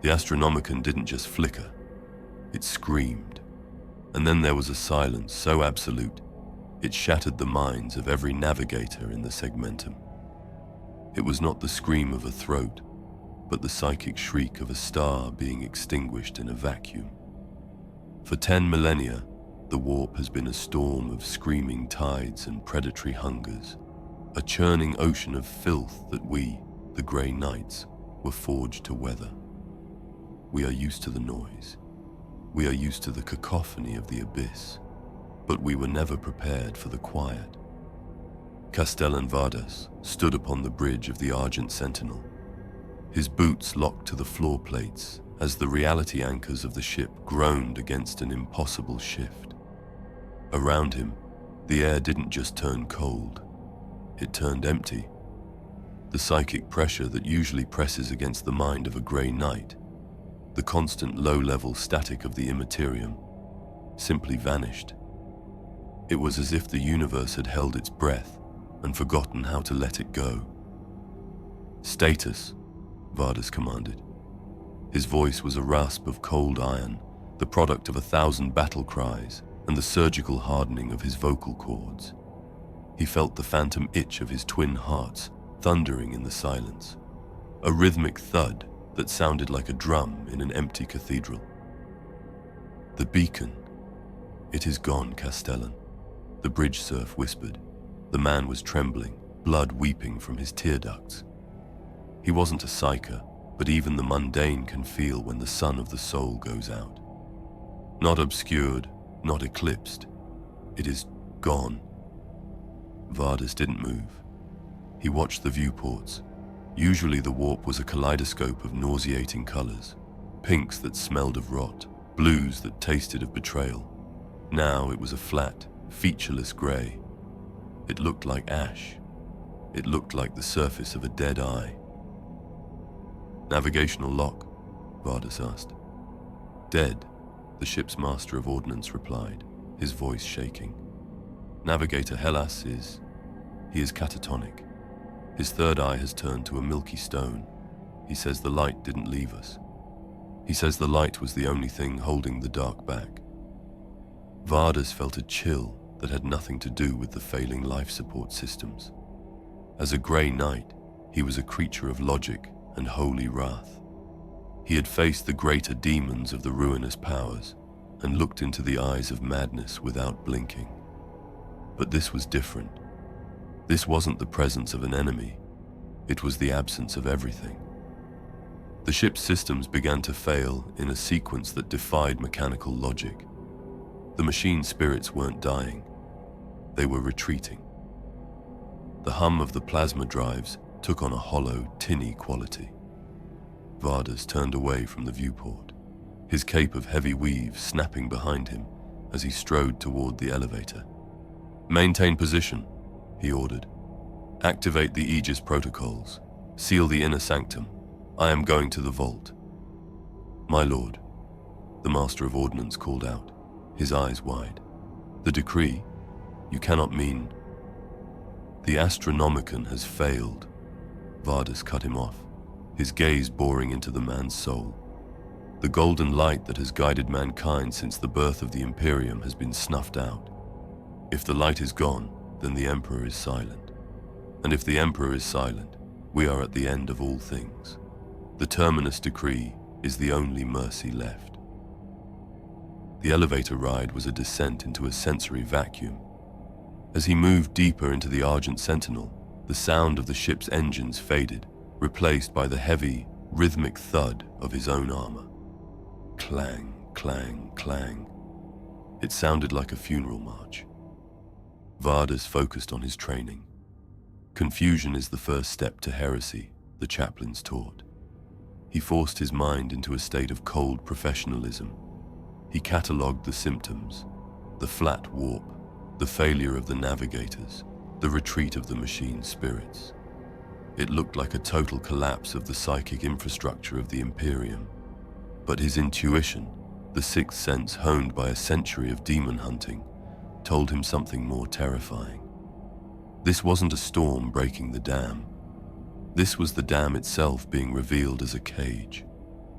The Astronomican didn't just flicker, it screamed. And then there was a silence so absolute, it shattered the minds of every navigator in the segmentum. It was not the scream of a throat, but the psychic shriek of a star being extinguished in a vacuum. For 10 millennia, the warp has been a storm of screaming tides and predatory hungers, a churning ocean of filth that we, the Grey Knights, were forged to weather. We are used to the noise. We are used to the cacophony of the abyss, but we were never prepared for the quiet. Castellan Vardas stood upon the bridge of the Argent Sentinel, his boots locked to the floor plates as the reality anchors of the ship groaned against an impossible shift. Around him, the air didn't just turn cold, it turned empty. The psychic pressure that usually presses against the mind of a Grey Knight, the constant low-level static of the Imperium, simply vanished. It was as if the universe had held its breath and forgotten how to let it go. "Status," Vardas commanded. His voice was a rasp of cold iron, the product of 1,000 battle cries and the surgical hardening of his vocal cords. He felt the phantom itch of his twin hearts thundering in the silence, a rhythmic thud that sounded like a drum in an empty cathedral. "The beacon. It is gone, Castellan," the bridge serf whispered. The man was trembling, blood weeping from his tear ducts. He wasn't a psyker, but even the mundane can feel when the sun of the soul goes out. Not obscured, not eclipsed. It is gone. Vardas didn't move. He watched the viewports. Usually the warp was a kaleidoscope of nauseating colors, pinks that smelled of rot, blues that tasted of betrayal. Now it was a flat, featureless gray. It looked like ash. It looked like the surface of a dead eye. "Navigational lock?" Vardas asked. "Dead," the ship's master of ordnance replied, his voice shaking. "Navigator Hellas he is catatonic. His third eye has turned to a milky stone. He says the light didn't leave us. He says the light was the only thing holding the dark back." Vardas felt a chill that had nothing to do with the failing life support systems. As a Grey Knight, he was a creature of logic and holy wrath. He had faced the greater demons of the ruinous powers and looked into the eyes of madness without blinking. But this was different. This wasn't the presence of an enemy. It was the absence of everything. The ship's systems began to fail in a sequence that defied mechanical logic. The machine spirits weren't dying. They were retreating. The hum of the plasma drives took on a hollow, tinny quality. Vardas turned away from the viewport, his cape of heavy weave snapping behind him as he strode toward the elevator. "Maintain position," he ordered. "Activate the Aegis protocols. Seal the inner sanctum. I am going to the vault." "My lord," the master of ordnance called out, his eyes wide. "The decree? You cannot mean—" "The Astronomican has failed." Vardas cut him off, his gaze boring into the man's soul. "The golden light that has guided mankind since the birth of the Imperium has been snuffed out. If the light is gone, then the Emperor is silent. And if the Emperor is silent, we are at the end of all things. The Terminus Decree is the only mercy left." The elevator ride was a descent into a sensory vacuum. As he moved deeper into the Argent Sentinel, the sound of the ship's engines faded, replaced by the heavy, rhythmic thud of his own armor. Clang, clang, clang. It sounded like a funeral march. Vardas focused on his training. Confusion is the first step to heresy, the chaplains taught. He forced his mind into a state of cold professionalism. He catalogued the symptoms: the flat warp, the failure of the navigators, the retreat of the machine spirits. It looked like a total collapse of the psychic infrastructure of the Imperium. But his intuition, the sixth sense honed by a century of demon hunting, told him something more terrifying. This wasn't a storm breaking the dam. This was the dam itself being revealed as a cage,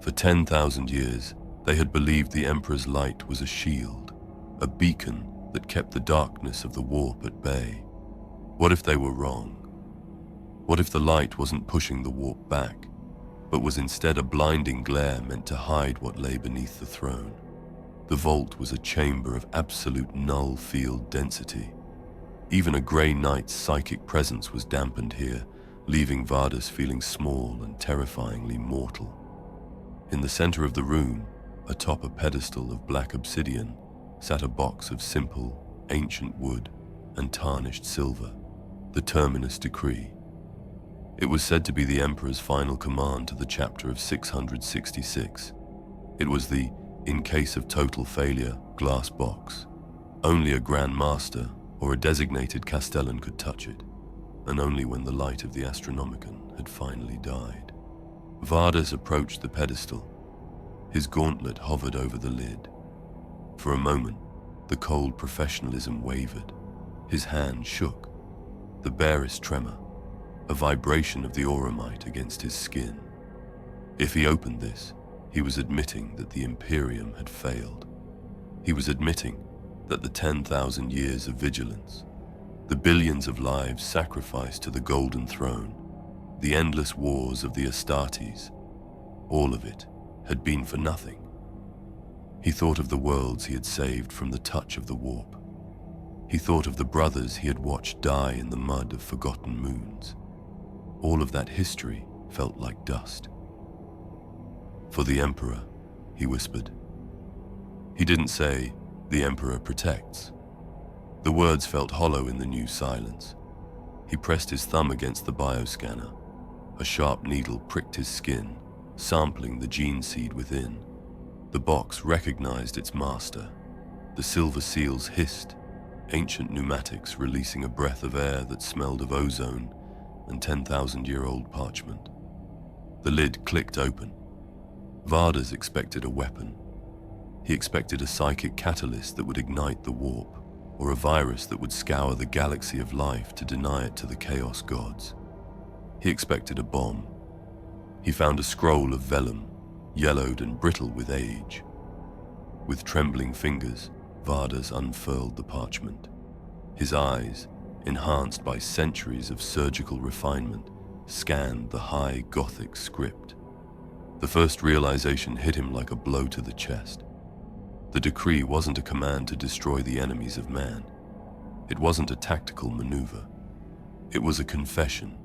For 10,000 years, they had believed the Emperor's light was a shield, a beacon that kept the darkness of the warp at bay. What if they were wrong? What if the light wasn't pushing the warp back, but was instead a blinding glare meant to hide what lay beneath the throne? The vault was a chamber of absolute null field density. Even a grey knight's psychic presence was dampened here, leaving Vardas feeling small and terrifyingly mortal. In the center of the room, atop a pedestal of black obsidian, sat a box of simple, ancient wood and tarnished silver, the Terminus Decree. It was said to be the Emperor's final command to the chapter of 666. It was the "in case of total failure" glass box. Only a Grand Master or a designated Castellan could touch it, and only when the light of the Astronomican had finally died. Vardas approached the pedestal. His gauntlet hovered over the lid. For a moment, the cold professionalism wavered. His hand shook, the barest tremor, a vibration of the auramite against his skin. If he opened this, he was admitting that the Imperium had failed. He was admitting that the 10,000 years of vigilance, the billions of lives sacrificed to the Golden Throne, the endless wars of the Astartes, all of it had been for nothing. He thought of the worlds he had saved from the touch of the warp. He thought of the brothers he had watched die in the mud of forgotten moons. All of that history felt like dust. "For the Emperor," he whispered. He didn't say, "The Emperor protects." The words felt hollow in the new silence. He pressed his thumb against the bioscanner. A sharp needle pricked his skin, sampling the gene seed within. The box recognized its master. The silver seals hissed, ancient pneumatics releasing a breath of air that smelled of ozone and 10,000-year-old parchment. The lid clicked open. Vardas expected a weapon. He expected a psychic catalyst that would ignite the warp, or a virus that would scour the galaxy of life to deny it to the chaos gods. He expected a bomb. He found a scroll of vellum, yellowed and brittle with age. With trembling fingers, Vardas unfurled the parchment. His eyes, enhanced by centuries of surgical refinement, scanned the high Gothic script. The first realization hit him like a blow to the chest. The decree wasn't a command to destroy the enemies of man. It wasn't a tactical maneuver. It was a confession.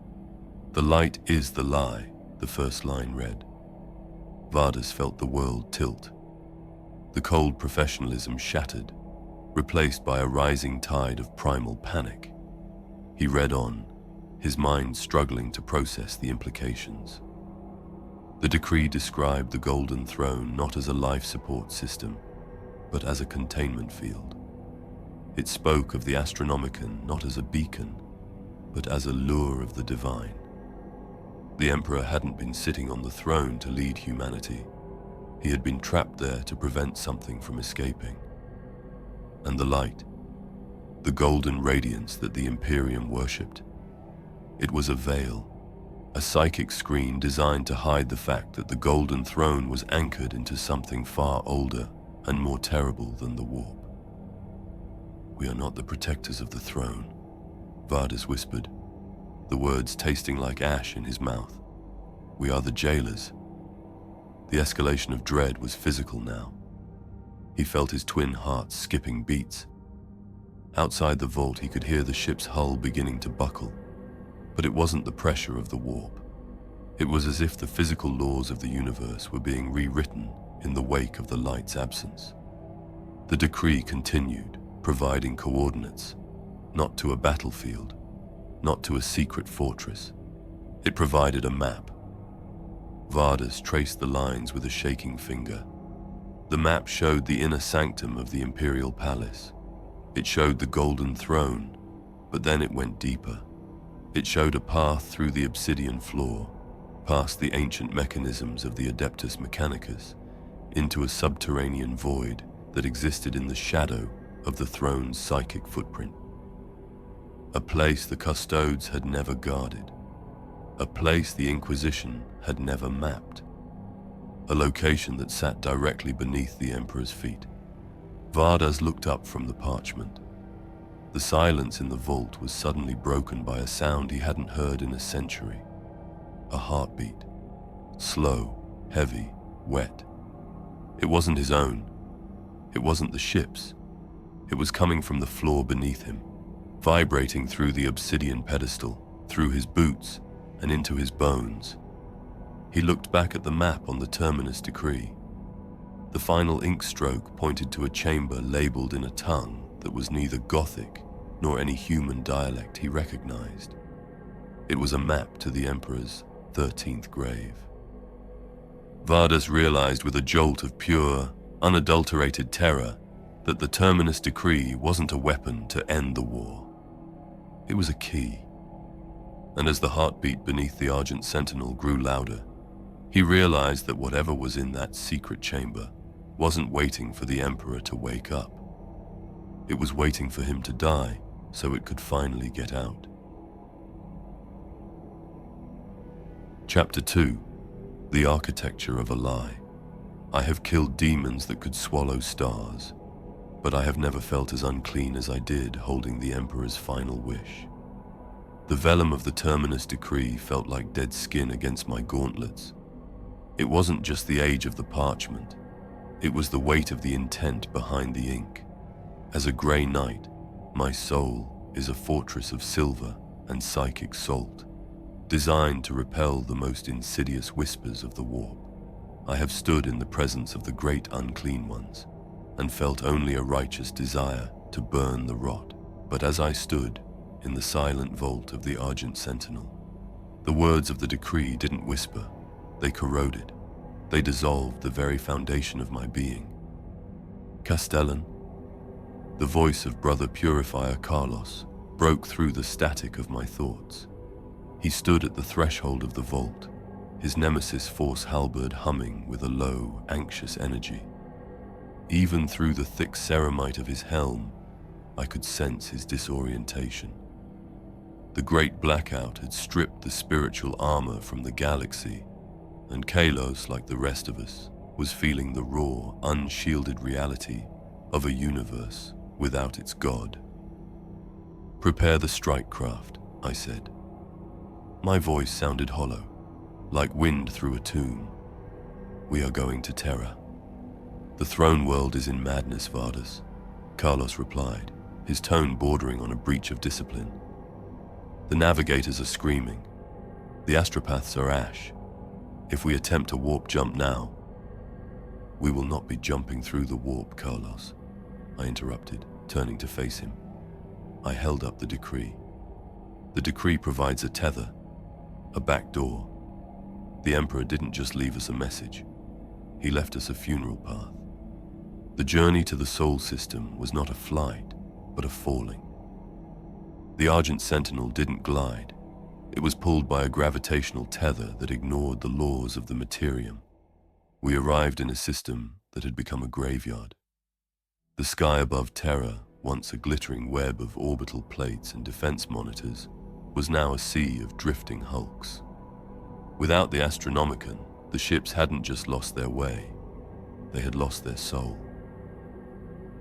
"The light is the lie," the first line read. Vardas felt the world tilt. The cold professionalism shattered, replaced by a rising tide of primal panic. He read on, his mind struggling to process the implications. The decree described the Golden Throne not as a life support system, but as a containment field. It spoke of the Astronomican not as a beacon, but as a lure of the divine. The Emperor hadn't been sitting on the throne to lead humanity. He had been trapped there to prevent something from escaping. And the light, the golden radiance that the Imperium worshipped, it was a veil, a psychic screen designed to hide the fact that the Golden Throne was anchored into something far older and more terrible than the warp. "We are not the protectors of the throne," Vardas whispered, the words tasting like ash in his mouth. "We are the jailers." The escalation of dread was physical now. He felt his twin hearts skipping beats. Outside the vault, he could hear the ship's hull beginning to buckle, but it wasn't the pressure of the warp. It was as if the physical laws of the universe were being rewritten in the wake of the light's absence. The decree continued, providing coordinates, not to a battlefield, not to a secret fortress. It provided a map. Vardas traced the lines with a shaking finger. The map showed the inner sanctum of the Imperial Palace. It showed the Golden Throne, but then it went deeper. It showed a path through the obsidian floor, past the ancient mechanisms of the Adeptus Mechanicus, into a subterranean void that existed in the shadow of the throne's psychic footprint. A place the custodes had never guarded, a place the Inquisition had never mapped. a location that sat directly beneath the Emperor's feet. Vardas looked up from the parchment. The silence in the vault was suddenly broken by a sound he hadn't heard in a century. A heartbeat. Slow, heavy, wet. It wasn't his own. It wasn't the ship's. It was coming from the floor beneath him, vibrating through the obsidian pedestal, through his boots, and into his bones. He looked back at the map on the Terminus Decree. The final ink stroke pointed to a chamber labeled in a tongue that was neither Gothic nor any human dialect he recognized. It was a map to the Emperor's 13th Grave. Vardas realized with a jolt of pure, unadulterated terror that the Terminus Decree wasn't a weapon to end the war. It was a key. And as the heartbeat beneath the Argent Sentinel grew louder, he realized that whatever was in that secret chamber wasn't waiting for the Emperor to wake up. It was waiting for him to die so it could finally get out. Chapter 2. The Architecture of a Lie. I have killed demons that could swallow stars, but I have never felt as unclean as I did holding the Emperor's final wish. The vellum of the Terminus Decree felt like dead skin against my gauntlets. It wasn't just the age of the parchment, it was the weight of the intent behind the ink. As a grey knight, my soul is a fortress of silver and psychic salt, designed to repel the most insidious whispers of the warp. I have stood in the presence of the great unclean ones, and felt only a righteous desire to burn the rot. But as I stood in the silent vault of the Argent Sentinel, the words of the decree didn't whisper, they corroded. They dissolved the very foundation of my being. Castellan, the voice of Brother Purifier Carlos, broke through the static of my thoughts. He stood at the threshold of the vault, his nemesis force halberd humming with a low, anxious energy. Even through the thick ceramite of his helm, I could sense his disorientation. The great blackout had stripped the spiritual armor from the galaxy, and Kalos, like the rest of us, was feeling the raw, unshielded reality of a universe without its god. "Prepare the strike craft," I said. My voice sounded hollow, like wind through a tomb. "We are going to Terra." "The throne world is in madness, Vardas," Carlos replied, his tone bordering on a breach of discipline. "The navigators are screaming. The astropaths are ash. If we attempt a warp jump now..." "We will not be jumping through the warp, Carlos," I interrupted, turning to face him. I held up the decree. The decree provides a tether, a back door. The Emperor didn't just leave us a message. He left us a funeral path. The journey to the Soul System was not a flight, but a falling. The Argent Sentinel didn't glide. It was pulled by a gravitational tether that ignored the laws of the Imperium. We arrived in a system that had become a graveyard. The sky above Terra, once a glittering web of orbital plates and defense monitors, was now a sea of drifting hulks. Without the Astronomican, the ships hadn't just lost their way, they had lost their soul.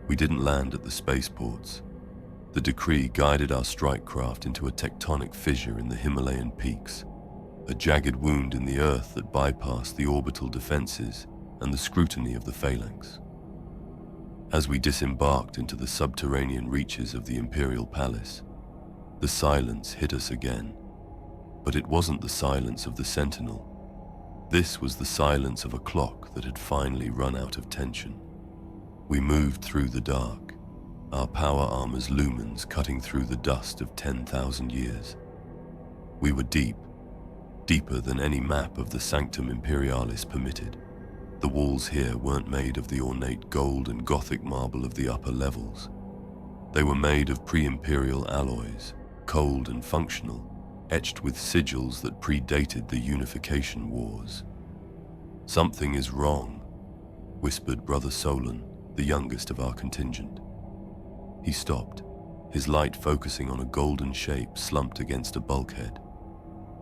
We didn't land at the spaceports. The decree guided our strike craft into a tectonic fissure in the Himalayan peaks, a jagged wound in the earth that bypassed the orbital defenses and the scrutiny of the phalanx. As we disembarked into the subterranean reaches of the Imperial Palace, the silence hit us again. But it wasn't the silence of the Sentinel. This was the silence of a clock that had finally run out of tension. We moved through the dark, our power armor's lumens cutting through the dust of 10,000 years. We were deep, deeper than any map of the Sanctum Imperialis permitted. The walls here weren't made of the ornate gold and Gothic marble of the upper levels. They were made of pre-imperial alloys, cold and functional, etched with sigils that predated the Unification Wars. "Something is wrong," whispered Brother Solon, the youngest of our contingent. He stopped, his light focusing on a golden shape slumped against a bulkhead.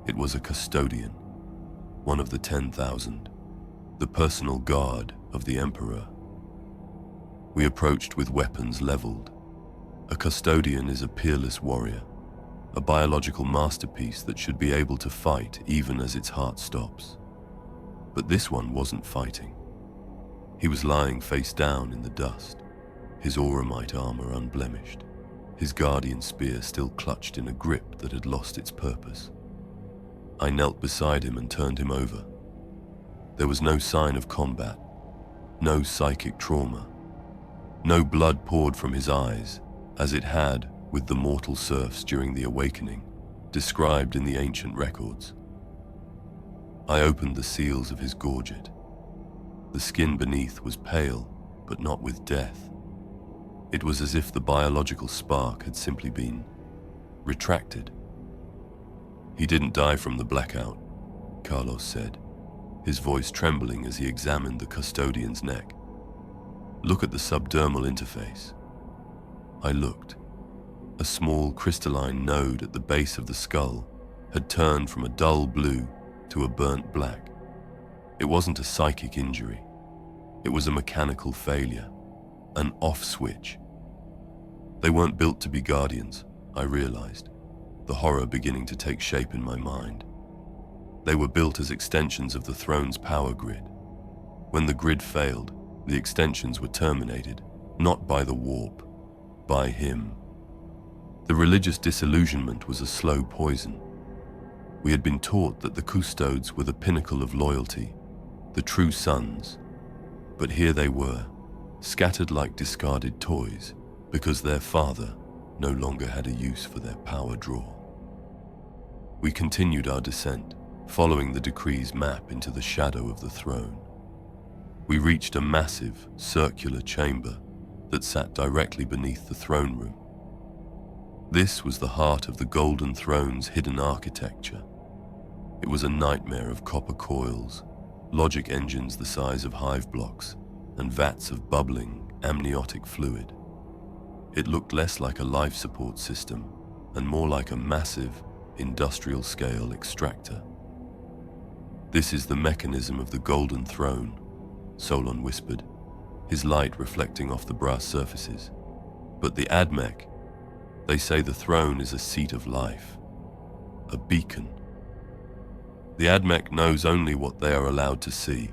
It was a custodian, one of the 10,000, the personal guard of the Emperor. We approached with weapons leveled. A custodian is a peerless warrior, a biological masterpiece that should be able to fight even as its heart stops. But this one wasn't fighting. He was lying face down in the dust, his auramite armor unblemished, his guardian spear still clutched in a grip that had lost its purpose. I knelt beside him and turned him over. There was no sign of combat, no psychic trauma, no blood poured from his eyes, as it had with the mortal serfs during the awakening, described in the ancient records. I opened the seals of his gorget. The skin beneath was pale, but not with death. It was as if the biological spark had simply been retracted. "He didn't die from the blackout," Carlos said, his voice trembling as he examined the custodian's neck. "Look at the subdermal interface." I looked. A small crystalline node at the base of the skull had turned from a dull blue to a burnt black. It wasn't a psychic injury. It was a mechanical failure, an off switch. They weren't built to be guardians, I realized, the horror beginning to take shape in my mind. They were built as extensions of the throne's power grid. When the grid failed, the extensions were terminated, not by the warp, by him. The religious disillusionment was a slow poison. We had been taught that the custodes were the pinnacle of loyalty, the true sons. But here they were, scattered like discarded toys, because their father no longer had a use for their power draw. We continued our descent, following the decree's map into the shadow of the throne. We reached a massive, circular chamber that sat directly beneath the throne room. This was the heart of the Golden Throne's hidden architecture. It was a nightmare of copper coils, logic engines the size of hive blocks, and vats of bubbling, amniotic fluid. It looked less like a life support system and more like a massive, industrial-scale extractor. "This is the mechanism of the Golden Throne," Solon whispered, his light reflecting off the brass surfaces. "But the Admech, they say the throne is a seat of life, a beacon." "The Admech knows only what they are allowed to see,"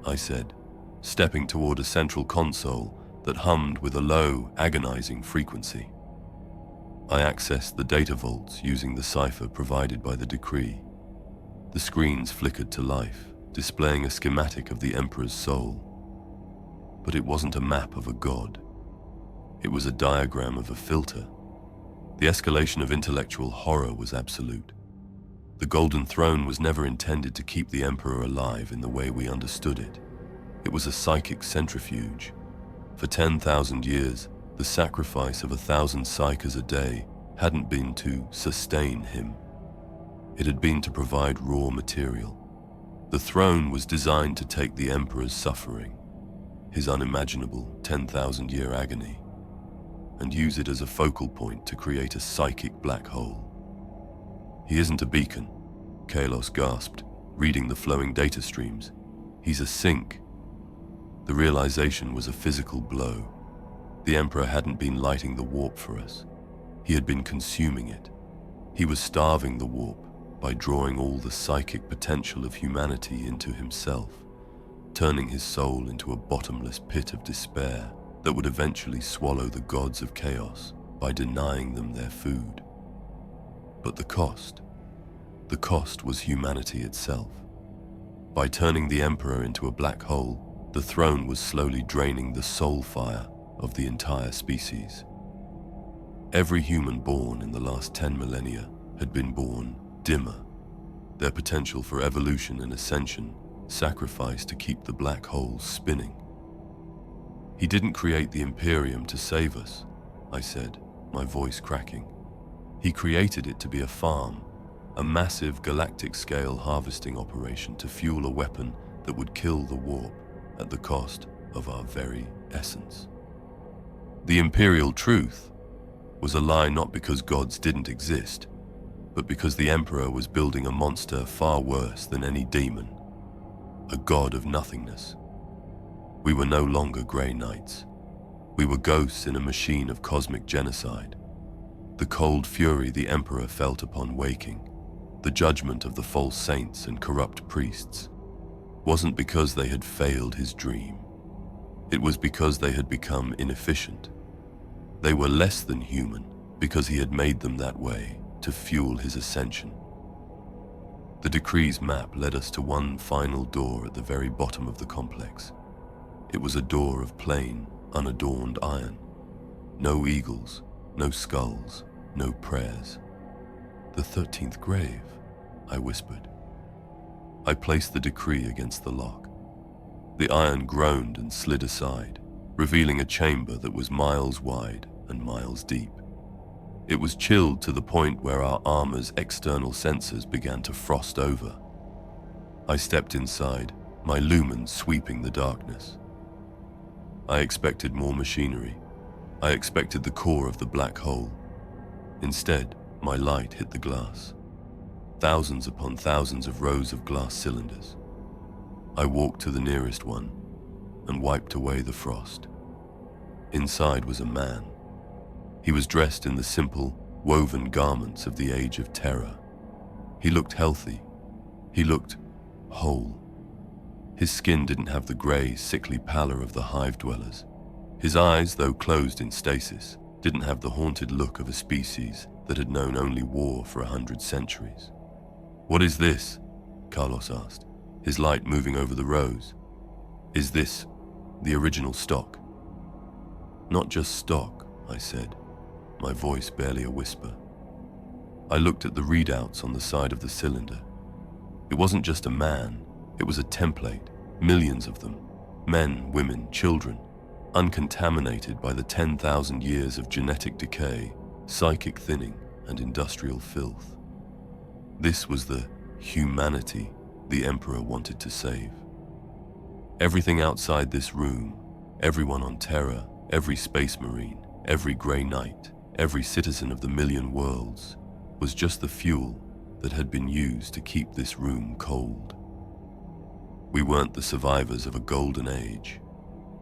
I said, stepping toward a central console that hummed with a low, agonizing frequency. I accessed the data vaults using the cipher provided by the decree. The screens flickered to life, displaying a schematic of the Emperor's soul. But it wasn't a map of a god. It was a diagram of a filter. The escalation of intellectual horror was absolute. The Golden Throne was never intended to keep the Emperor alive in the way we understood it. It was a psychic centrifuge. For 10,000 years, the sacrifice of 1,000 psychers a day hadn't been to sustain him. It had been to provide raw material. The throne was designed to take the Emperor's suffering, his unimaginable 10,000-year agony, and use it as a focal point to create a psychic black hole. "He isn't a beacon," Kalos gasped, reading the flowing data streams. "He's a sink." The realization was a physical blow. The Emperor hadn't been lighting the warp for us. He had been consuming it. He was starving the warp by drawing all the psychic potential of humanity into himself, turning his soul into a bottomless pit of despair that would eventually swallow the gods of chaos by denying them their food. But the cost was humanity itself. By turning the Emperor into a black hole, the throne was slowly draining the soul fire of the entire species. Every human born in the last 10 millennia had been born dimmer, their potential for evolution and ascension sacrificed to keep the black hole spinning. "He didn't create the Imperium to save us," I said, my voice cracking. "He created it to be a farm, a massive galactic-scale harvesting operation to fuel a weapon that would kill the warp at the cost of our very essence. The imperial truth was a lie not because gods didn't exist, but because the Emperor was building a monster far worse than any demon. a God of Nothingness. We were no longer Grey Knights. We were ghosts in a machine of cosmic genocide. The cold fury the Emperor felt upon waking, the judgment of the false saints and corrupt priests, wasn't because they had failed his dream. It was because they had become inefficient. They were less than human because he had made them that way to fuel his ascension. The Decree's map led us to one final door at the very bottom of the complex. It was a door of plain, unadorned iron. No eagles, no skulls, no prayers. "The 13th Grave," I whispered. I placed the Decree against the lock. The iron groaned and slid aside, revealing a chamber that was miles wide and miles deep. It was chilled to the point where our armor's external sensors began to frost over. I stepped inside, my lumens sweeping the darkness. I expected more machinery. I expected the core of the black hole. Instead, my light hit the glass. Thousands upon thousands of rows of glass cylinders. I walked to the nearest one and wiped away the frost. Inside was a man. He was dressed in the simple, woven garments of the Age of Terror. He looked healthy. He looked whole. His skin didn't have the grey, sickly pallor of the hive dwellers. His eyes, though closed in stasis, didn't have the haunted look of a species that had known only war for 100 centuries. "What is this?" Carlos asked, his light moving over the rows. "Is this the original stock?" "Not just stock," I said, my voice barely a whisper. I looked at the readouts on the side of the cylinder. It wasn't just a man, it was a template, millions of them, men, women, children, uncontaminated by the 10,000 years of genetic decay, psychic thinning, and industrial filth. This was the humanity the Emperor wanted to save. Everything outside this room, everyone on Terra, every space marine, every Grey Knight, every citizen of the million worlds, was just the fuel that had been used to keep this room cold. We weren't the survivors of a golden age.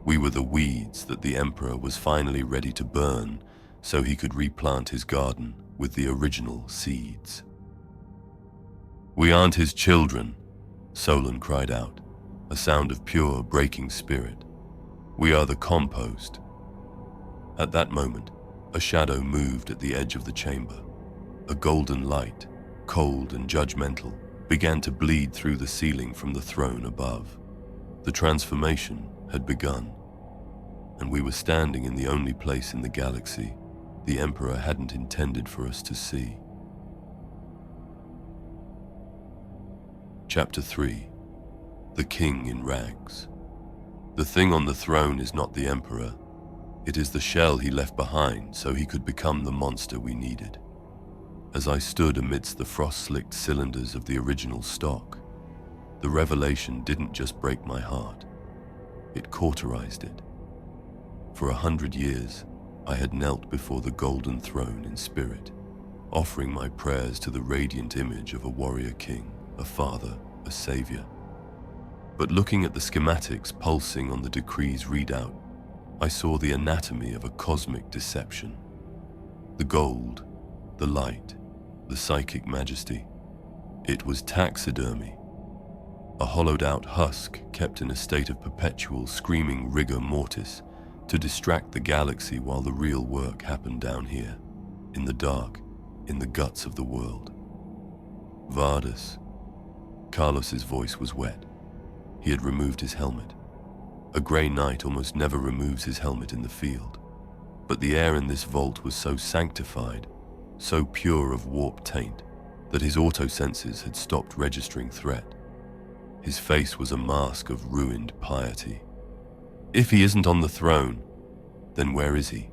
We were the weeds that the Emperor was finally ready to burn so he could replant his garden with the original seeds. "We aren't his children," Solon cried out, a sound of pure, breaking spirit. "We are the compost." At that moment, a shadow moved at the edge of the chamber. A golden light, cold and judgmental, began to bleed through the ceiling from the throne above. The transformation had begun, and we were standing in the only place in the galaxy the Emperor hadn't intended for us to see. Chapter 3. The King in Rags. The thing on the throne is not the Emperor. It is the shell he left behind so he could become the monster we needed. As I stood amidst the frost-slicked cylinders of the original stock, the revelation didn't just break my heart. It cauterized it. For 100 years, I had knelt before the golden throne in spirit, offering my prayers to the radiant image of a warrior king, a father, a savior. But looking at the schematics pulsing on the Decree's readout, I saw the anatomy of a cosmic deception. The gold, the light, the psychic majesty. It was taxidermy. A hollowed-out husk kept in a state of perpetual screaming rigor mortis to distract the galaxy while the real work happened down here, in the dark, in the guts of the world. Vardas. Carlos's voice was wet. He had removed his helmet. A Grey Knight almost never removes his helmet in the field. But the air in this vault was so sanctified, so pure of warped taint, that his auto-senses had stopped registering threat. His face was a mask of ruined piety. If he isn't on the throne, then where is he?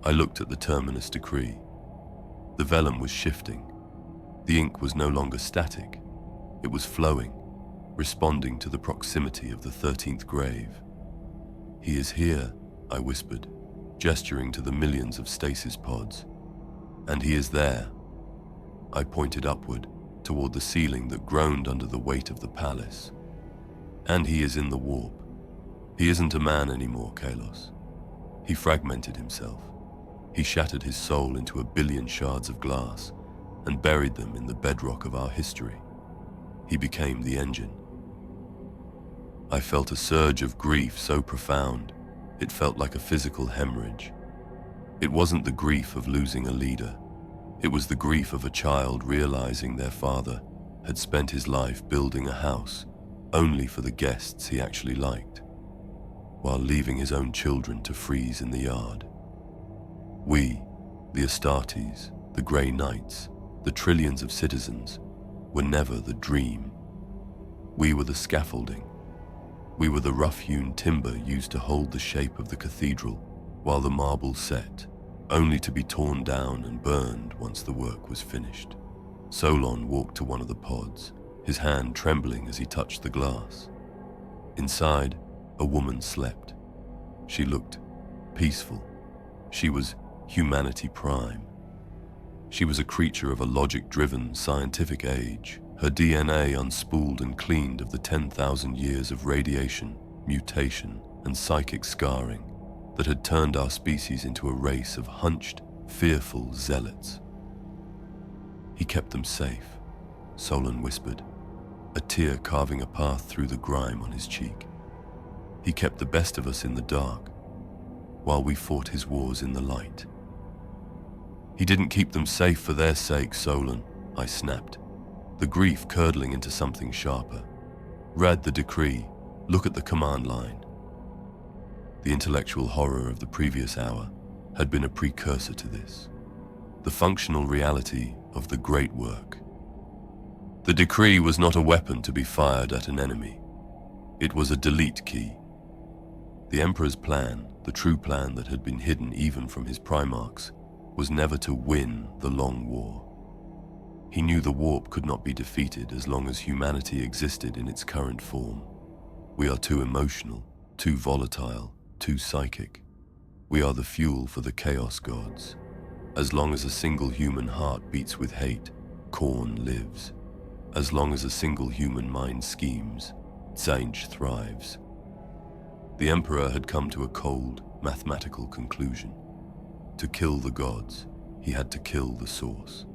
I looked at the Terminus Decree. The vellum was shifting. The ink was no longer static. It was flowing, responding to the proximity of the 13th Grave. "He is here," I whispered, gesturing to the millions of stasis pods. "And he is there." I pointed upward, toward the ceiling that groaned under the weight of the palace. And he is in the warp. He isn't a man anymore, Kalos. He fragmented himself. He shattered his soul into 1 billion shards of glass and buried them in the bedrock of our history. He became the engine. I felt a surge of grief so profound, it felt like a physical hemorrhage. It wasn't the grief of losing a leader. It was the grief of a child realizing their father had spent his life building a house only for the guests he actually liked, while leaving his own children to freeze in the yard. We, the Astartes, the Grey Knights, the trillions of citizens, were never the dream. We were the scaffolding. We were the rough-hewn timber used to hold the shape of the cathedral while the marble set, only to be torn down and burned once the work was finished. Solon walked to one of the pods, his hand trembling as he touched the glass. Inside, a woman slept. She looked peaceful. She was humanity prime. She was a creature of a logic-driven scientific age, her DNA unspooled and cleaned of the 10,000 years of radiation, mutation, and psychic scarring that had turned our species into a race of hunched, fearful zealots. He kept them safe, Solon whispered, a tear carving a path through the grime on his cheek. He kept the best of us in the dark, while we fought his wars in the light. He didn't keep them safe for their sake, Solon, I snapped, the grief curdling into something sharper. Read the decree, look at the command line. The intellectual horror of the previous hour had been a precursor to this, the functional reality of the great work. The decree was not a weapon to be fired at an enemy. It was a delete key. The Emperor's plan, the true plan that had been hidden even from his primarchs, was never to win the long war. He knew the warp could not be defeated as long as humanity existed in its current form. We are too emotional, too volatile, too psychic. We are the fuel for the chaos gods. As long as a single human heart beats with hate, Khorne lives. As long as a single human mind schemes, Tzeentch thrives. The Emperor had come to a cold, mathematical conclusion. To kill the gods, he had to kill the source.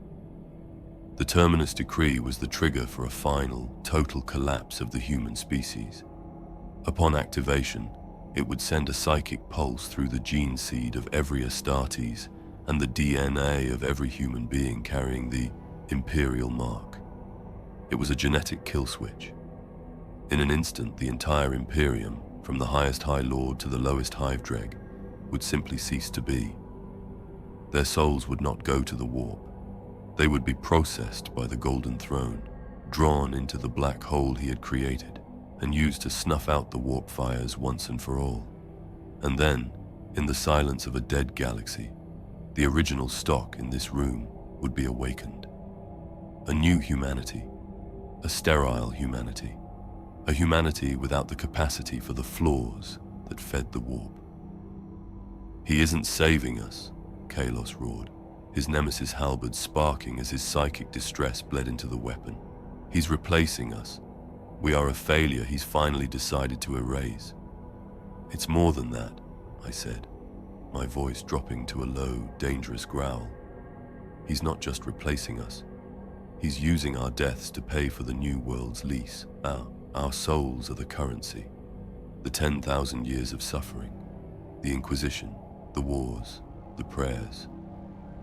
The Terminus Decree was the trigger for a final, total collapse of the human species. Upon activation, it would send a psychic pulse through the gene seed of every Astartes and the DNA of every human being carrying the Imperial mark. It was a genetic kill switch. In an instant, the entire Imperium, from the highest High Lord to the lowest Hivedreg, would simply cease to be. Their souls would not go to the warp. They would be processed by the Golden Throne, drawn into the black hole he had created, and used to snuff out the warp fires once and for all. And then, in the silence of a dead galaxy, the original stock in this room would be awakened. A new humanity, a sterile humanity, a humanity without the capacity for the flaws that fed the warp. He isn't saving us, Kalos roared, his nemesis halberd sparking as his psychic distress bled into the weapon. He's replacing us. We are a failure he's finally decided to erase. It's more than that, I said, my voice dropping to a low, dangerous growl. He's not just replacing us. He's using our deaths to pay for the new world's lease. Our souls are the currency. The 10,000 years of suffering, the Inquisition, the wars, the prayers.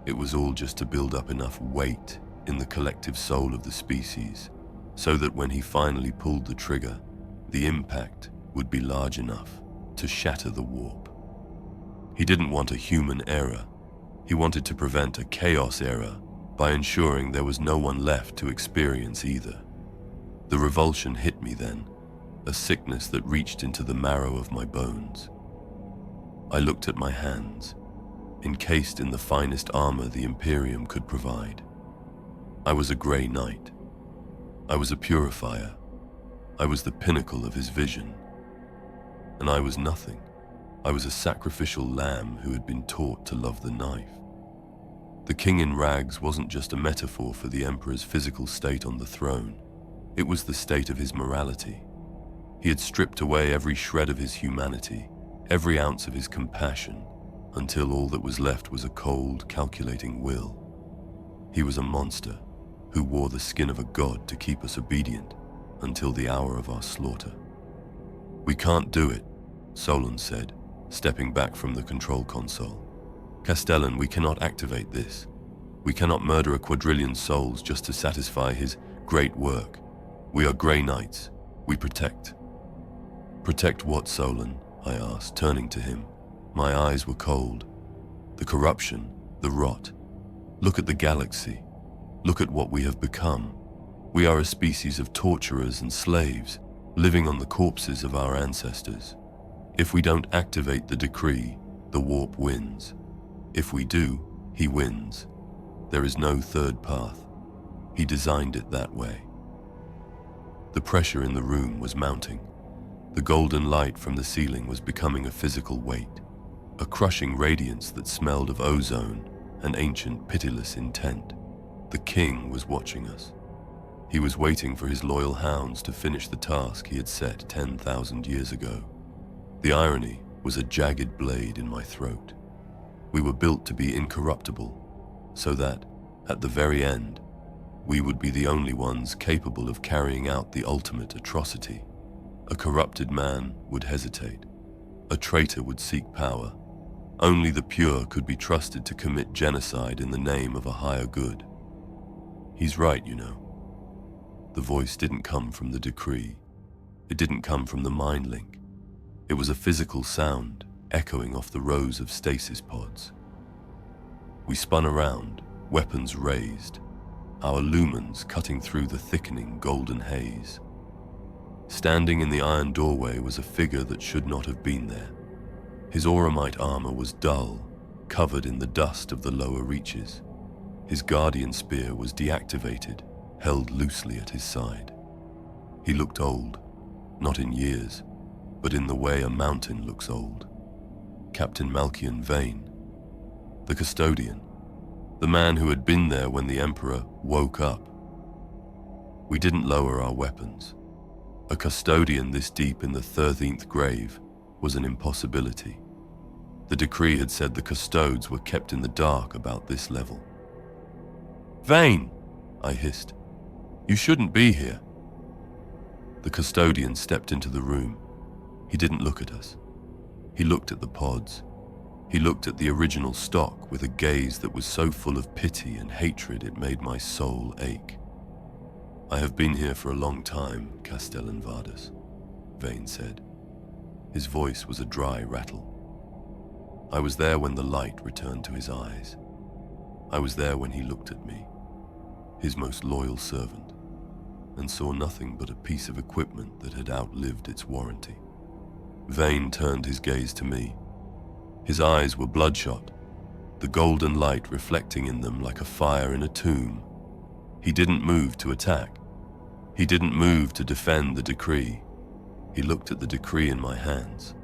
It was all just to build up enough weight in the collective soul of the species so that when he finally pulled the trigger, the impact would be large enough to shatter the warp. He didn't want a human era. He wanted to prevent a chaos era by ensuring there was no one left to experience either. The revulsion hit me then, a sickness that reached into the marrow of my bones. I looked at my hands, encased in the finest armor the Imperium could provide. I was a Grey Knight. I was a purifier. I was the pinnacle of his vision. And I was nothing. I was a sacrificial lamb who had been taught to love the knife. The king in rags wasn't just a metaphor for the Emperor's physical state on the throne. It was the state of his morality. He had stripped away every shred of his humanity, every ounce of his compassion, until all that was left was a cold, calculating will. He was a monster who wore the skin of a god to keep us obedient until the hour of our slaughter. "We can't do it," Solon said, stepping back from the control console. "Castellan, we cannot activate this. We cannot murder a quadrillion souls just to satisfy his great work. We are Grey Knights. We protect." "Protect what, Solon?" I asked, turning to him. My eyes were cold. "The corruption, the rot. Look at the galaxy. Look at what we have become. We are a species of torturers and slaves, living on the corpses of our ancestors. If we don't activate the decree, the warp wins. If we do, he wins. There is no third path. He designed it that way." The pressure in the room was mounting. The golden light from the ceiling was becoming a physical weight, a crushing radiance that smelled of ozone and ancient pitiless intent. The king was watching us. He was waiting for his loyal hounds to finish the task he had set 10,000 years ago. The irony was a jagged blade in my throat. We were built to be incorruptible, so that, at the very end, we would be the only ones capable of carrying out the ultimate atrocity. A corrupted man would hesitate. A traitor would seek power. Only the pure could be trusted to commit genocide in the name of a higher good. "He's right, you know." The voice didn't come from the decree. It didn't come from the mind link. It was a physical sound echoing off the rows of stasis pods. We spun around, weapons raised, our lumens cutting through the thickening golden haze. Standing in the iron doorway was a figure that should not have been there. His auramite armor was dull, covered in the dust of the lower reaches. His guardian spear was deactivated, held loosely at his side. He looked old, not in years, but in the way a mountain looks old. Captain Malkian Vane, the custodian, the man who had been there when the Emperor woke up. We didn't lower our weapons. A custodian this deep in the 13th grave was an impossibility. The decree had said the custodes were kept in the dark about this level. "Vane!" I hissed. "You shouldn't be here." The custodian stepped into the room. He didn't look at us. He looked at the pods. He looked at the original stock with a gaze that was so full of pity and hatred it made my soul ache. "I have been here for a long time, Castellan Vardas," Vane said. His voice was a dry rattle. "I was there when the light returned to his eyes. I was there when he looked at me, his most loyal servant, and saw nothing but a piece of equipment that had outlived its warranty." Vane turned his gaze to me. His eyes were bloodshot, the golden light reflecting in them like a fire in a tomb. He didn't move to attack. He didn't move to defend the decree. He looked at the decree in my hands,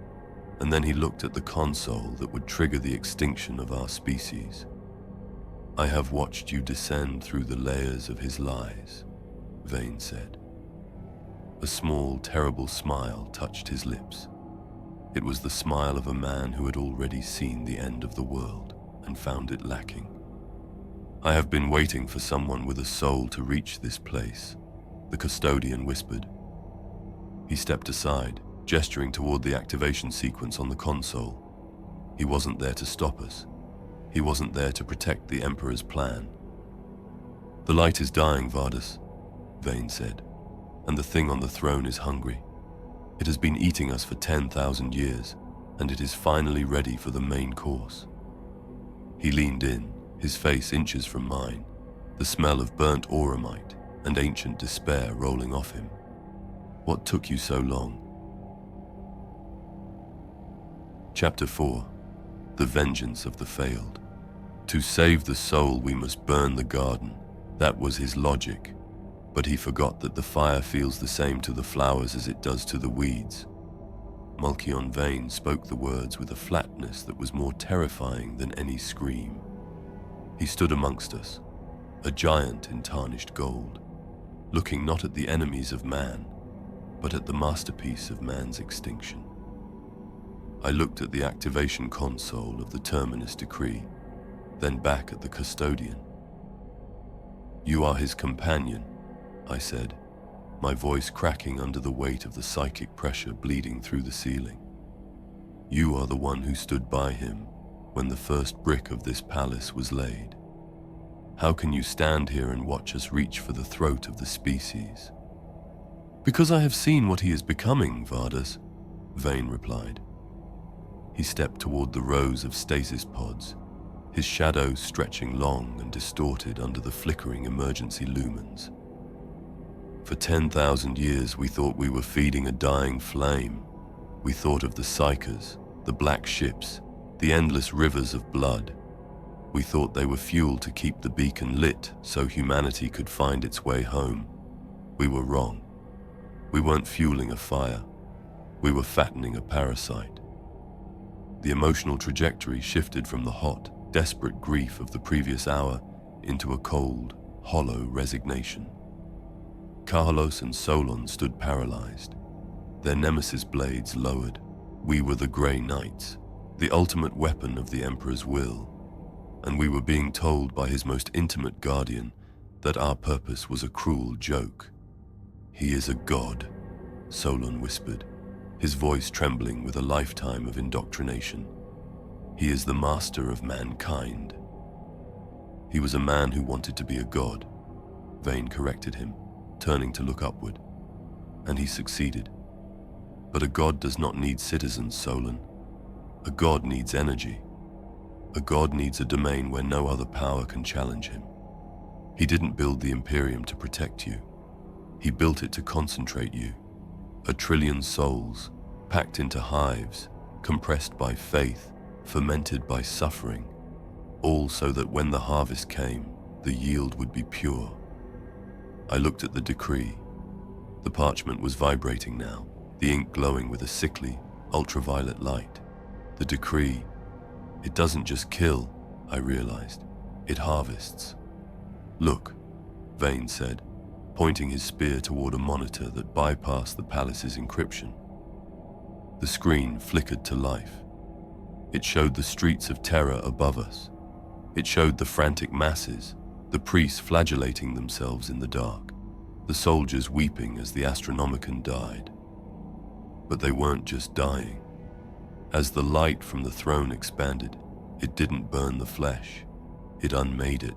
and then he looked at the console that would trigger the extinction of our species. "I have watched you descend through the layers of his lies," Vane said. A small, terrible smile touched his lips. It was the smile of a man who had already seen the end of the world and found it lacking. "I have been waiting for someone with a soul to reach this place," the custodian whispered. He stepped aside, gesturing toward the activation sequence on the console. He wasn't there to stop us. He wasn't there to protect the Emperor's plan. "The light is dying, Vardas," Vane said, "and the thing on the throne is hungry. It has been eating us for 10,000 years, and it is finally ready for the main course." He leaned in, his face inches from mine, the smell of burnt auramite and ancient despair rolling off him. "What took you so long?" Chapter 4. The Vengeance of the Failed. To save the soul, we must burn the garden. That was his logic. But he forgot that the fire feels the same to the flowers as it does to the weeds. Malkian Vane spoke the words with a flatness that was more terrifying than any scream. He stood amongst us, a giant in tarnished gold, looking not at the enemies of man, but at the masterpiece of man's extinction. I looked at the activation console of the Terminus Decree, then back at the custodian. "You are his companion," I said, my voice cracking under the weight of the psychic pressure bleeding through the ceiling. "You are the one who stood by him when the first brick of this palace was laid. How can you stand here and watch us reach for the throat of the species?" "Because I have seen what he is becoming, Vardas," Vane replied. He stepped toward the rows of stasis pods, his shadow stretching long and distorted under the flickering emergency lumens. "For 10,000 years we thought we were feeding a dying flame. We thought of the psychers, the black ships, the endless rivers of blood. We thought they were fuel to keep the beacon lit so humanity could find its way home. We were wrong. We weren't fueling a fire. We were fattening a parasite." The emotional trajectory shifted from the hot, desperate grief of the previous hour into a cold, hollow resignation. Carlos and Solon stood paralyzed, their nemesis blades lowered. We were the Grey Knights, the ultimate weapon of the Emperor's will, and we were being told by his most intimate guardian that our purpose was a cruel joke. "He is a god," Solon whispered, his voice trembling with a lifetime of indoctrination. "He is the master of mankind." "He was a man who wanted to be a god," Vane corrected him, turning to look upward. "And he succeeded. But a god does not need citizens, Solon. A god needs energy. A god needs a domain where no other power can challenge him. He didn't build the Imperium to protect you. He built it to concentrate you. 1,000,000,000,000 souls, packed into hives, compressed by faith, fermented by suffering, all so that when the harvest came, the yield would be pure." I looked at the decree. The parchment was vibrating now, the ink glowing with a sickly, ultraviolet light. The decree, it doesn't just kill, I realized. It harvests. "Look," Vane said, pointing his spear toward a monitor that bypassed the palace's encryption. The screen flickered to life. It showed the streets of terror above us. It showed the frantic masses, the priests flagellating themselves in the dark, the soldiers weeping as the Astronomican died. But they weren't just dying. As the light from the throne expanded, it didn't burn the flesh, it unmade it.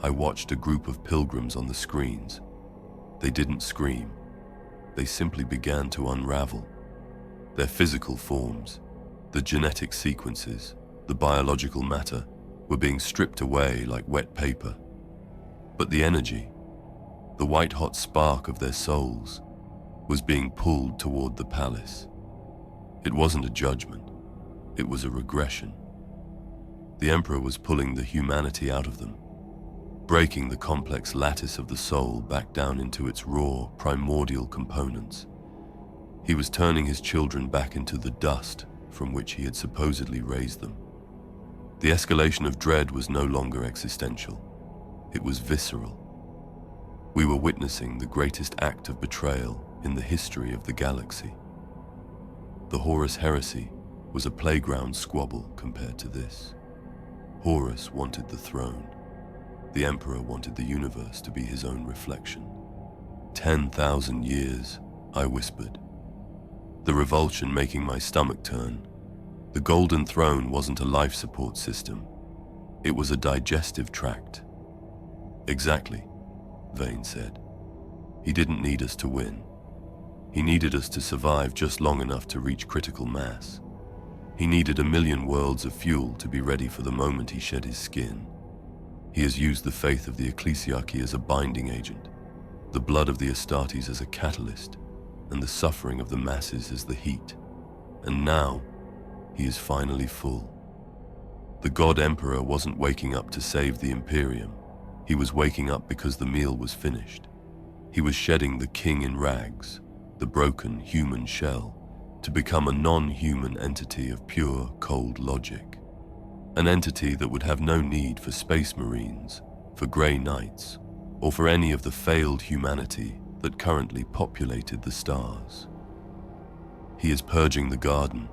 I watched a group of pilgrims on the screens. They didn't scream. They simply began to unravel. Their physical forms, the genetic sequences, the biological matter, were being stripped away like wet paper. But the energy, the white-hot spark of their souls, was being pulled toward the palace. It wasn't a judgment. It was a regression. The Emperor was pulling the humanity out of them, breaking the complex lattice of the soul back down into its raw, primordial components. He was turning his children back into the dust from which he had supposedly raised them. The escalation of dread was no longer existential. It was visceral. We were witnessing the greatest act of betrayal in the history of the galaxy. The Horus heresy was a playground squabble compared to this. Horus wanted the throne. The Emperor wanted the universe to be his own reflection. 10,000 years, I whispered, the revulsion making my stomach turn. The Golden Throne wasn't a life support system. It was a digestive tract. Exactly, Vane said. He didn't need us to win. He needed us to survive just long enough to reach critical mass. He needed 1,000,000 worlds of fuel to be ready for the moment he shed his skin. He has used the faith of the ecclesiarchy as a binding agent, the blood of the Astartes as a catalyst, and the suffering of the masses as the heat. And now, he is finally full. The God Emperor wasn't waking up to save the Imperium. He was waking up because the meal was finished. He was shedding the king in rags, the broken human shell, to become a non-human entity of pure, cold logic. An entity that would have no need for space marines, for Grey Knights, or for any of the failed humanity that currently populated the stars. "He is purging the garden,"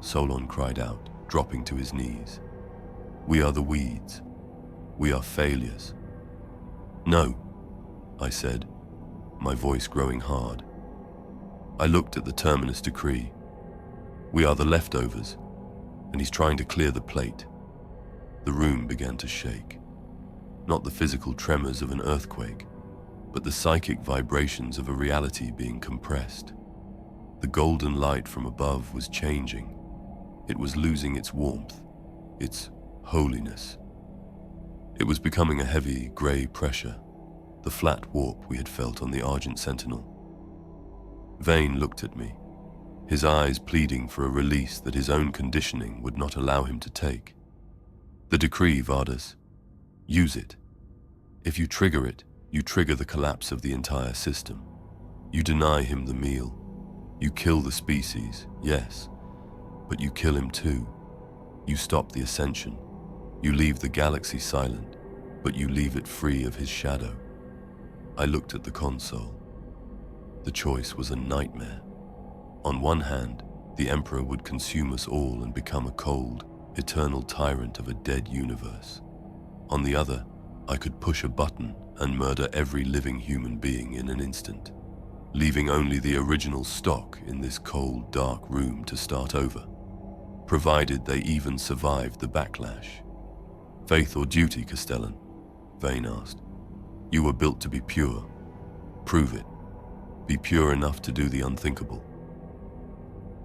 Solon cried out, dropping to his knees. "We are the weeds. We are failures." "No," I said, my voice growing hard. I looked at the Terminus Decree. "We are the leftovers, and he's trying to clear the plate." The room began to shake. Not the physical tremors of an earthquake, but the psychic vibrations of a reality being compressed. The golden light from above was changing. It was losing its warmth, its holiness. It was becoming a heavy, grey pressure, the flat warp we had felt on the Argent Sentinel. Vane looked at me, his eyes pleading for a release that his own conditioning would not allow him to take. "The decree, Vardas. Use it. If you trigger it, you trigger the collapse of the entire system. You deny him the meal. You kill the species, yes, but you kill him too. You stop the ascension. You leave the galaxy silent, but you leave it free of his shadow." I looked at the console. The choice was a nightmare. On one hand, the Emperor would consume us all and become a cold, eternal tyrant of a dead universe. On the other, I could push a button and murder every living human being in an instant, leaving only the original stock in this cold, dark room to start over, provided they even survived the backlash. "Faith or duty, Castellan?" Vane asked. "You were built to be pure. Prove it. Be pure enough to do the unthinkable."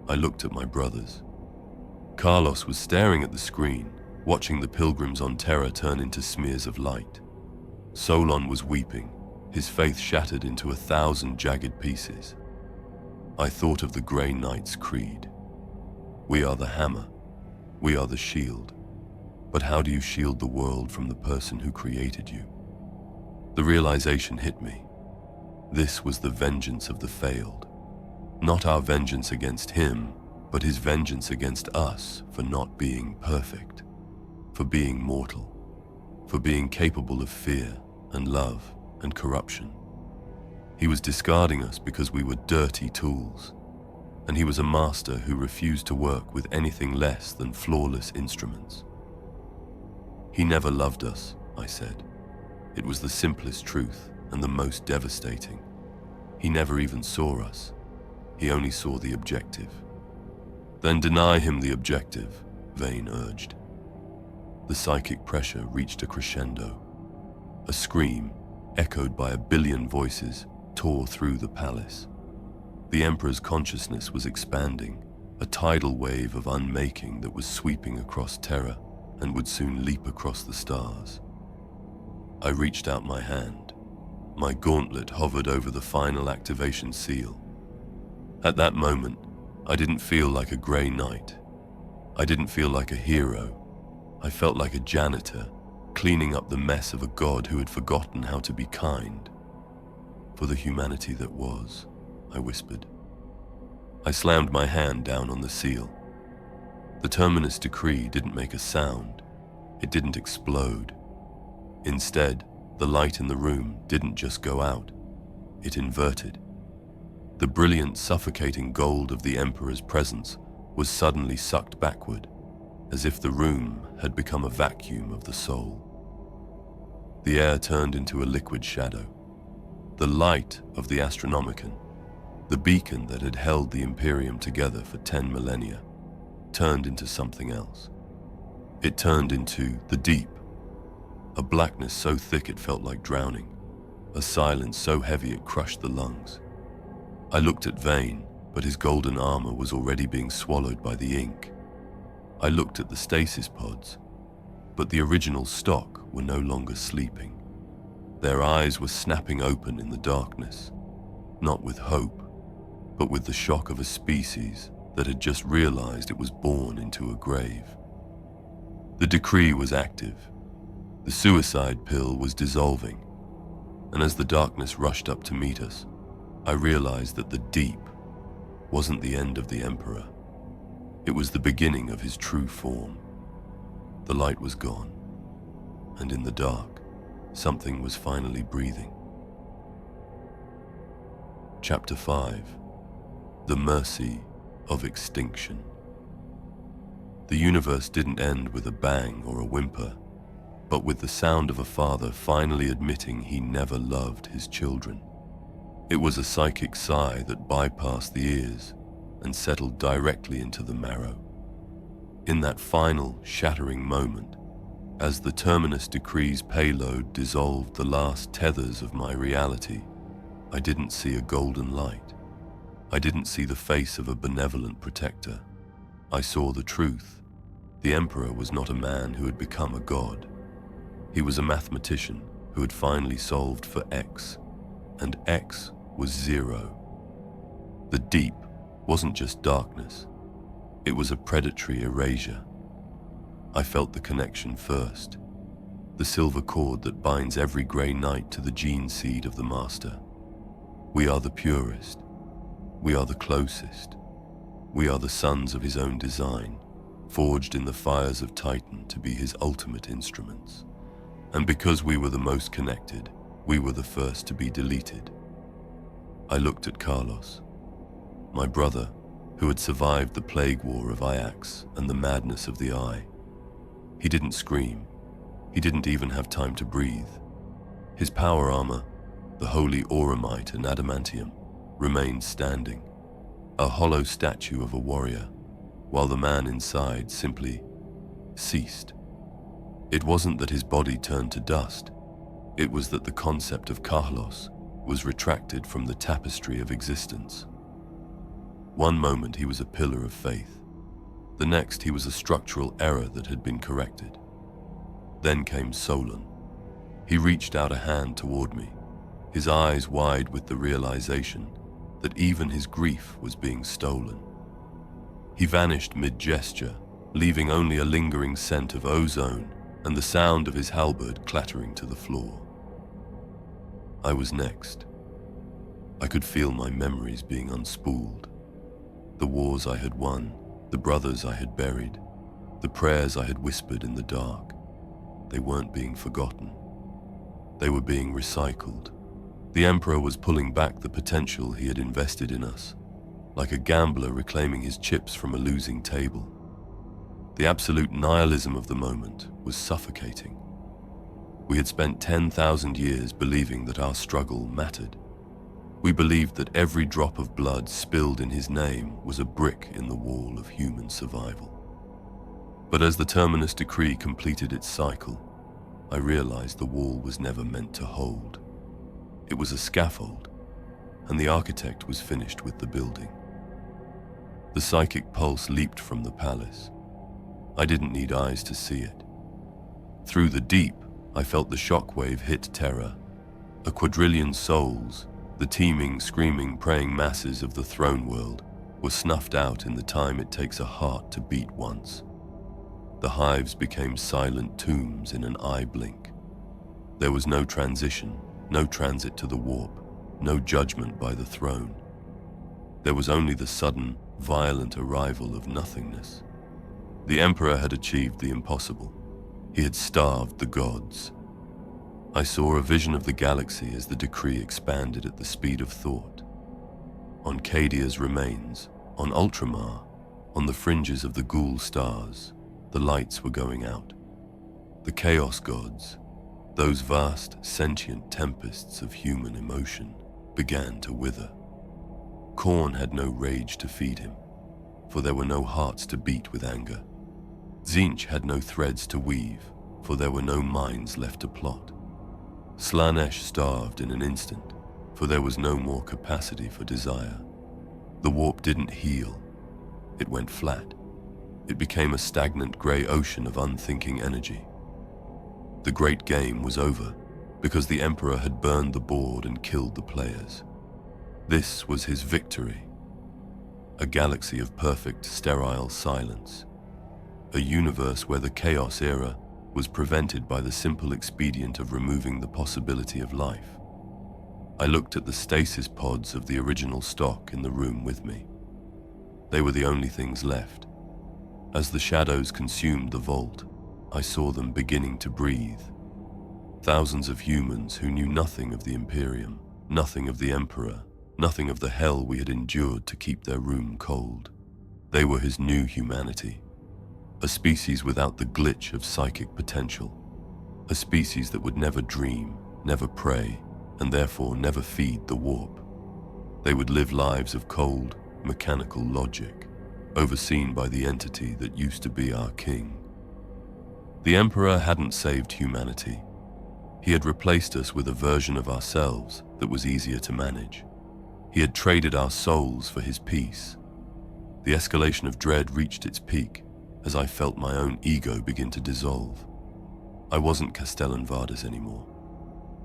I looked at my brothers. Carlos was staring at the screen, watching the pilgrims on Terra turn into smears of light. Solon was weeping, his faith shattered into 1,000 jagged pieces. I thought of the Grey Knight's creed. We are the hammer. We are the shield. But how do you shield the world from the person who created you? The realization hit me. This was the vengeance of the failed. Not our vengeance against him, but his vengeance against us for not being perfect, for being mortal, for being capable of fear and love and corruption. He was discarding us because we were dirty tools, and he was a master who refused to work with anything less than flawless instruments. He never loved us, I said. It was the simplest truth and the most devastating. He never even saw us. He only saw the objective. Then deny him the objective, Vane urged. The psychic pressure reached a crescendo. A scream, echoed by 1 billion voices, tore through the palace. The Emperor's consciousness was expanding, a tidal wave of unmaking that was sweeping across Terra and would soon leap across the stars. I reached out my hand. My gauntlet hovered over the final activation seal. At that moment, I didn't feel like a Grey Knight. I didn't feel like a hero. I felt like a janitor, cleaning up the mess of a god who had forgotten how to be kind. For the humanity that was, I whispered. I slammed my hand down on the seal. The Terminus Decree didn't make a sound. It didn't explode. Instead, the light in the room didn't just go out. It inverted. The brilliant, suffocating gold of the Emperor's presence was suddenly sucked backward, as if the room had become a vacuum of the soul. The air turned into a liquid shadow. The light of the Astronomican, the beacon that had held the Imperium together for 10 millennia, turned into something else. It turned into the deep, a blackness so thick it felt like drowning, a silence so heavy it crushed the lungs. I looked at Vane, but his golden armor was already being swallowed by the ink. I looked at the stasis pods, but the original stock were no longer sleeping. Their eyes were snapping open in the darkness, not with hope, but with the shock of a species that had just realized it was born into a grave. The decree was active. The suicide pill was dissolving, and as the darkness rushed up to meet us, I realized that the deep wasn't the end of the Emperor. It was the beginning of his true form. The light was gone, and in the dark, something was finally breathing. Chapter 5. The Mercy of Extinction. The universe didn't end with a bang or a whimper, but with the sound of a father finally admitting he never loved his children. It was a psychic sigh that bypassed the ears and settled directly into the marrow. In that final, shattering moment, as the Terminus Decree's payload dissolved the last tethers of my reality, I didn't see a golden light. I didn't see the face of a benevolent protector. I saw the truth. The Emperor was not a man who had become a god. He was a mathematician who had finally solved for X, and X was 0. The deep wasn't just darkness. It was a predatory erasure. I felt the connection first, the silver cord that binds every grey knight to the gene seed of the Master. We are the purest. We are the closest. We are the sons of his own design, forged in the fires of Titan to be his ultimate instruments. And because we were the most connected, we were the first to be deleted. I looked at Carlos, my brother, who had survived the plague war of Ajax and the madness of the Eye. He didn't scream. He didn't even have time to breathe. His power armor, the holy auramite and adamantium, remained standing, a hollow statue of a warrior, while the man inside simply ceased. It wasn't that his body turned to dust. It was that the concept of Carlos was retracted from the tapestry of existence. One moment he was a pillar of faith. The next he was a structural error that had been corrected. Then came Solon. He reached out a hand toward me, his eyes wide with the realization that even his grief was being stolen. He vanished mid-gesture, leaving only a lingering scent of ozone and the sound of his halberd clattering to the floor. I was next. I could feel my memories being unspooled. The wars I had won, the brothers I had buried, the prayers I had whispered in the dark. They weren't being forgotten. They were being recycled. The Emperor was pulling back the potential he had invested in us, like a gambler reclaiming his chips from a losing table. The absolute nihilism of the moment was suffocating. We had spent 10,000 years believing that our struggle mattered. We believed that every drop of blood spilled in his name was a brick in the wall of human survival. But as the Terminus Decree completed its cycle, I realized the wall was never meant to hold. It was a scaffold, and the architect was finished with the building. The psychic pulse leaped from the palace. I didn't need eyes to see it. Through the deep, I felt the shockwave hit Terra. A quadrillion souls, the teeming, screaming, praying masses of the throne world, were snuffed out in the time it takes a heart to beat once. The hives became silent tombs in an eye blink. There was no transition, no transit to the warp, no judgment by the throne. There was only the sudden, violent arrival of nothingness. The Emperor had achieved the impossible. He had starved the gods. I saw a vision of the galaxy as the decree expanded at the speed of thought. On Cadia's remains, on Ultramar, on the fringes of the ghoul stars, the lights were going out. The chaos gods, those vast, sentient tempests of human emotion, began to wither. Khorne had no rage to feed him, for there were no hearts to beat with anger. Tzeentch had no threads to weave, for there were no minds left to plot. Slaanesh starved in an instant, for there was no more capacity for desire. The warp didn't heal. It went flat. It became a stagnant grey ocean of unthinking energy. The great game was over, because the Emperor had burned the board and killed the players. This was his victory. A galaxy of perfect, sterile silence. A universe where the chaos era was prevented by the simple expedient of removing the possibility of life. I looked at the stasis pods of the original stock in the room with me. They were the only things left. As the shadows consumed the vault, I saw them beginning to breathe. Thousands of humans who knew nothing of the Imperium, nothing of the Emperor, nothing of the hell we had endured to keep their room cold. They were his new humanity, a species without the glitch of psychic potential, a species that would never dream, never pray, and therefore never feed the warp. They would live lives of cold, mechanical logic, overseen by the entity that used to be our king. The Emperor hadn't saved humanity. He had replaced us with a version of ourselves that was easier to manage. He had traded our souls for his peace. The escalation of dread reached its peak as I felt my own ego begin to dissolve. I wasn't Castellan Vardas anymore.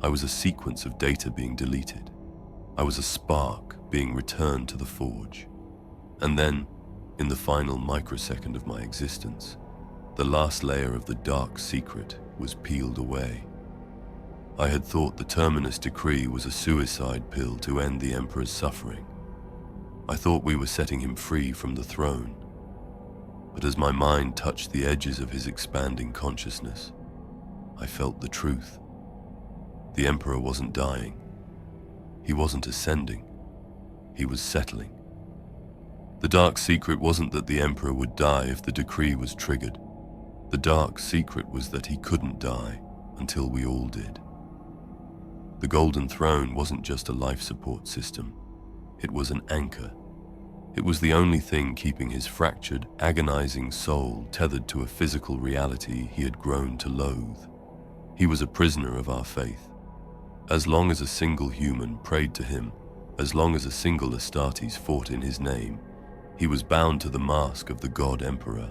I was a sequence of data being deleted. I was a spark being returned to the forge. And then, in the final microsecond of my existence, the last layer of the dark secret was peeled away. I had thought the Terminus Decree was a suicide pill to end the Emperor's suffering. I thought we were setting him free from the throne. But as my mind touched the edges of his expanding consciousness, I felt the truth. The Emperor wasn't dying. He wasn't ascending. He was settling. The dark secret wasn't that the Emperor would die if the decree was triggered. The dark secret was that he couldn't die until we all did. The Golden Throne wasn't just a life support system. It was an anchor. It was the only thing keeping his fractured, agonizing soul tethered to a physical reality he had grown to loathe. He was a prisoner of our faith. As long as a single human prayed to him, as long as a single Astartes fought in his name, he was bound to the mask of the God Emperor.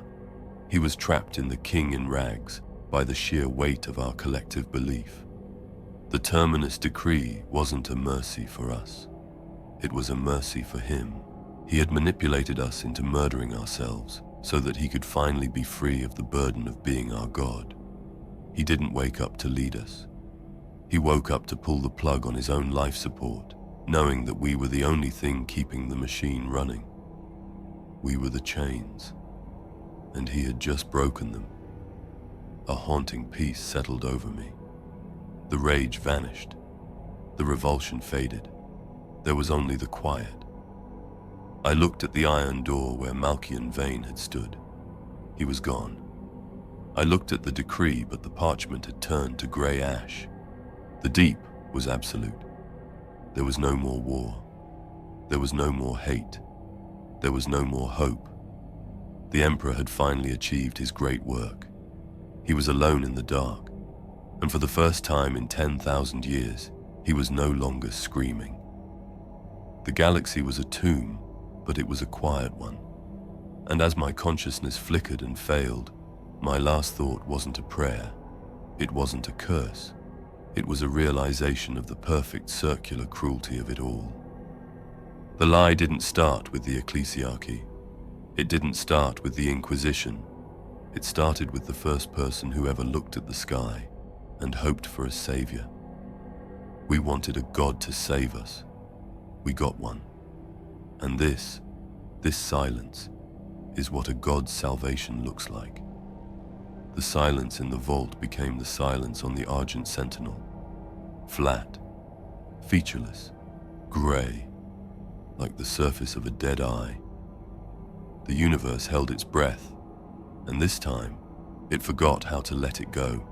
He was trapped in the king in rags by the sheer weight of our collective belief. The Terminus Decree wasn't a mercy for us. It was a mercy for him. He had manipulated us into murdering ourselves so that he could finally be free of the burden of being our God. He didn't wake up to lead us. He woke up to pull the plug on his own life support, knowing that we were the only thing keeping the machine running. We were the chains, and he had just broken them. A haunting peace settled over me. The rage vanished. The revulsion faded. There was only the quiet. I looked at the iron door where Malkian Vane had stood. He was gone. I looked at the decree, but the parchment had turned to grey ash. The deep was absolute. There was no more war. There was no more hate. There was no more hope. The Emperor had finally achieved his great work. He was alone in the dark, and for the first time in 10,000 years, he was no longer screaming. The galaxy was a tomb, but it was a quiet one. And as my consciousness flickered and failed, my last thought wasn't a prayer. It wasn't a curse. It was a realization of the perfect circular cruelty of it all. The lie didn't start with the ecclesiarchy. It didn't start with the Inquisition. It started with the first person who ever looked at the sky and hoped for a savior. We wanted a God to save us. We got one. And this silence, is what a God's salvation looks like. The silence in the vault became the silence on the Argent Sentinel. Flat, featureless, grey, like the surface of a dead eye. The universe held its breath, and this time, it forgot how to let it go.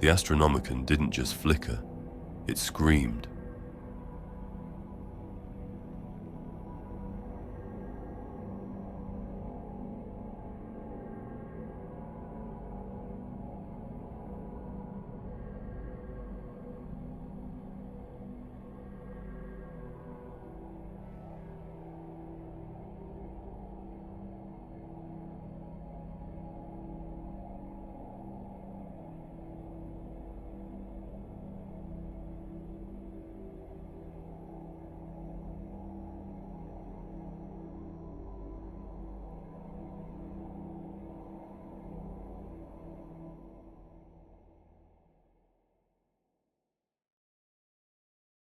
The Astronomican didn't just flicker, it screamed,